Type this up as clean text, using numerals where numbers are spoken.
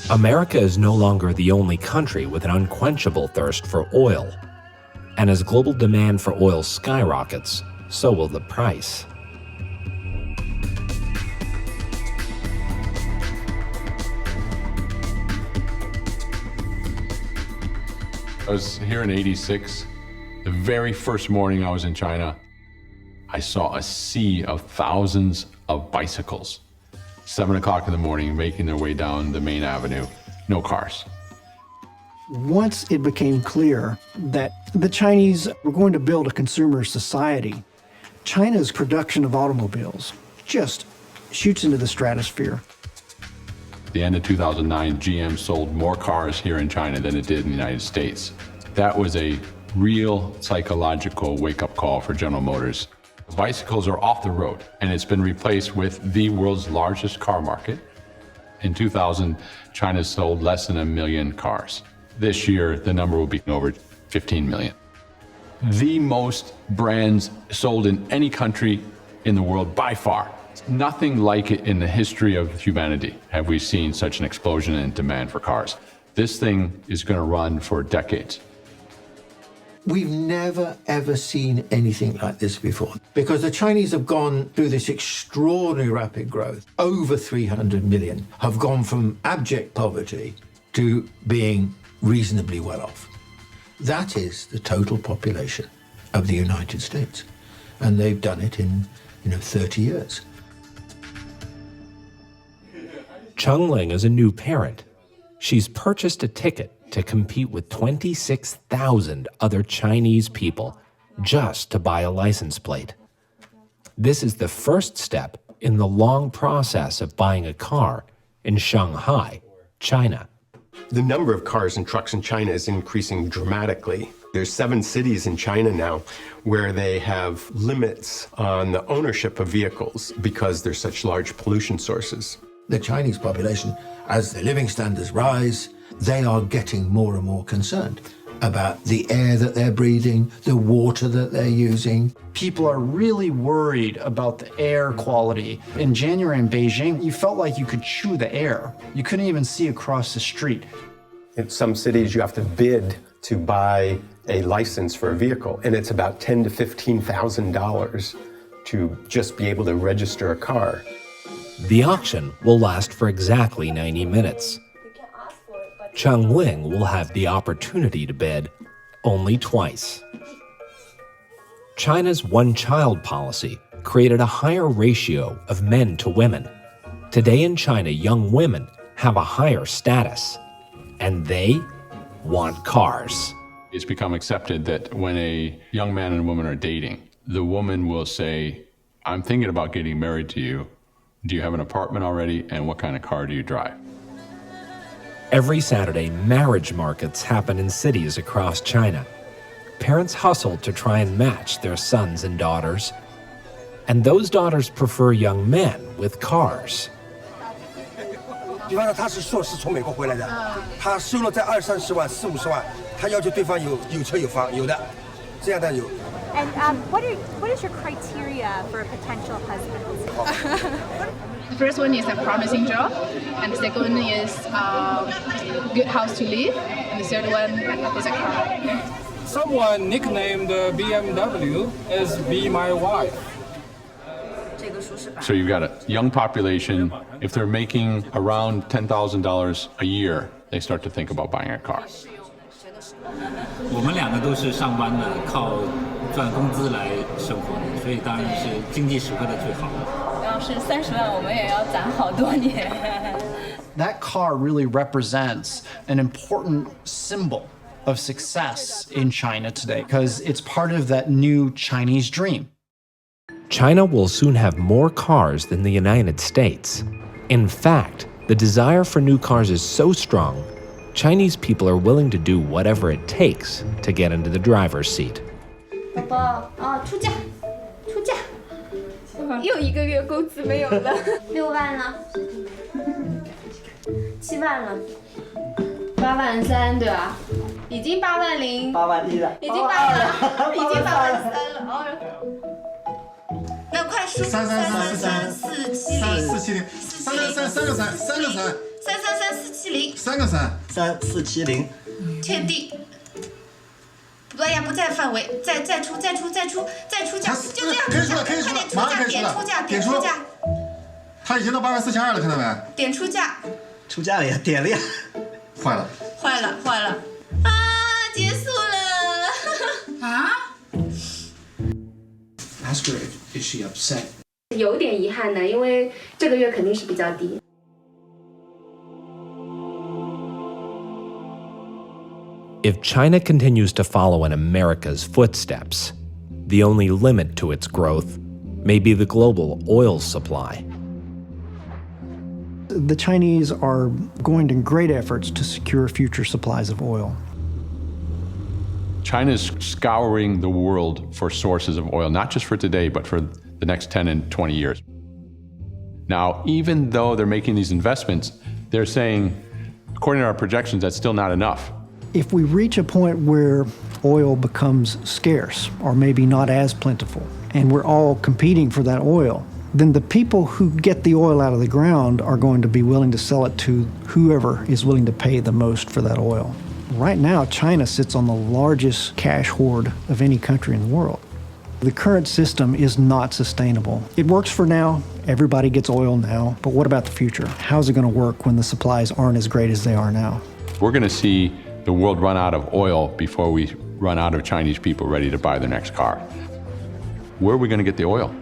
America is no longer the only country with an unquenchable thirst for oil. And as global demand for oil skyrockets, so will the price. I was here in '86. The very first morning I was in China, I saw a sea of thousands of bicycles. 7 o'clock in the morning, making their way down the main avenue, no cars. Once it became clear that the Chinese were going to build a consumer society, China's production of automobiles just shoots into the stratosphere. At the end of 2009, GM sold more cars here in China than it did in the United States. That was a real psychological wake-up call for General Motors. Bicycles are off the road, and it's been replaced with the world's largest car market. In 2000, China sold less than 1 million cars. This year, the number will be over 15 million. The most brands sold in any country in the world by far. Nothing like it in the history of humanity have we seen such an explosion in demand for cars. This thing is going to run for decades. We've never, ever seen anything like this before, because the Chinese have gone through this extraordinary rapid growth. Over 300 million have gone from abject poverty to being reasonably well off. That is the total population of the United States. And they've done it in, 30 years. Cheng Ling is a new parent. She's purchased a ticket to compete with 26,000 other Chinese people just to buy a license plate. This is the first step in the long process of buying a car in Shanghai, China. The number of cars and trucks in China is increasing dramatically. There's 7 cities in China now where they have limits on the ownership of vehicles because they're such large pollution sources. The Chinese population, as their living standards rise, they are getting more and more concerned about the air that they're breathing, the water that they're using. People are really worried about the air quality. In January in Beijing, you felt like you could chew the air. You couldn't even see across the street. In some cities, you have to bid to buy a license for a vehicle, and it's about $10,000 to $15,000 to just be able to register a car. The auction will last for exactly 90 minutes. Cheng Ling will have the opportunity to bid only twice. China's one-child policy created a higher ratio of men to women. Today in China, young women have a higher status, and they want cars. It's become accepted that when a young man and woman are dating, the woman will say, I'm thinking about getting married to you. Do you have an apartment already? And what kind of car do you drive? Every Saturday, marriage markets happen in cities across China. Parents hustle to try and match their sons and daughters. And those daughters prefer young men with cars. 比方说他是硕士从美国回来的，他收了在20-30万、40-50万，他要求对方有车有房，有的，这样的有。And what is your criteria for a potential husband? The first one is a promising job, and the second one is good house to live, and the third one is a car. Someone nicknamed BMW as Be My Wife. So you've got a young population. If they're making around $10,000 a year, they start to think about buying a car. 我们两个都是上班的，靠赚工资来生活的，所以当然是经济实惠的最好。要是30万，我们也要攒好多年。That car really represents an important symbol of success in China today because it's part of that new Chinese dream. China will soon have more cars than the United States. In fact, the desire for new cars is so strong, Chinese people are willing to do whatever it takes to get into the driver's seat. 宝宝啊，出价，出价，又1个月工资没有了，6万了，7万了，8万3，对吧？已经8万0，8万1了，已经8万了，已经8万3了，哦。那快说，333470363，363，363，363， 3334770，三个三3470，确定。不对呀，不在范围，再出价，就这样，可以出了，可以出了，马上可以出了，点出价，他已经到84200了，看到没？点出价，出价了呀，点了呀，坏了，啊，结束了啊 Ask her if she upset. 有点遗憾的，因为这个月肯定是比较低。If China continues to follow in America's footsteps, the only limit to its growth may be the global oil supply. The Chinese are going to great efforts to secure future supplies of oil. China's scouring the world for sources of oil, not just for today, but for the next 10 and 20 years. Now, even though they're making these investments, they're saying, according to our projections, that's still not enough. If we reach a point where oil becomes scarce or maybe not as plentiful, and we're all competing for that oil, then the people who get the oil out of the ground are going to be willing to sell it to whoever is willing to pay the most for that oil. Right now, China sits on the largest cash hoard of any country in the world. The current system is not sustainable. It works for now. Everybody gets oil now. But what about the future? How's it going to work when the supplies aren't as great as they are now? We're going to see the world run out of oil before we run out of Chinese people ready to buy their next car. Where are we going to get the oil?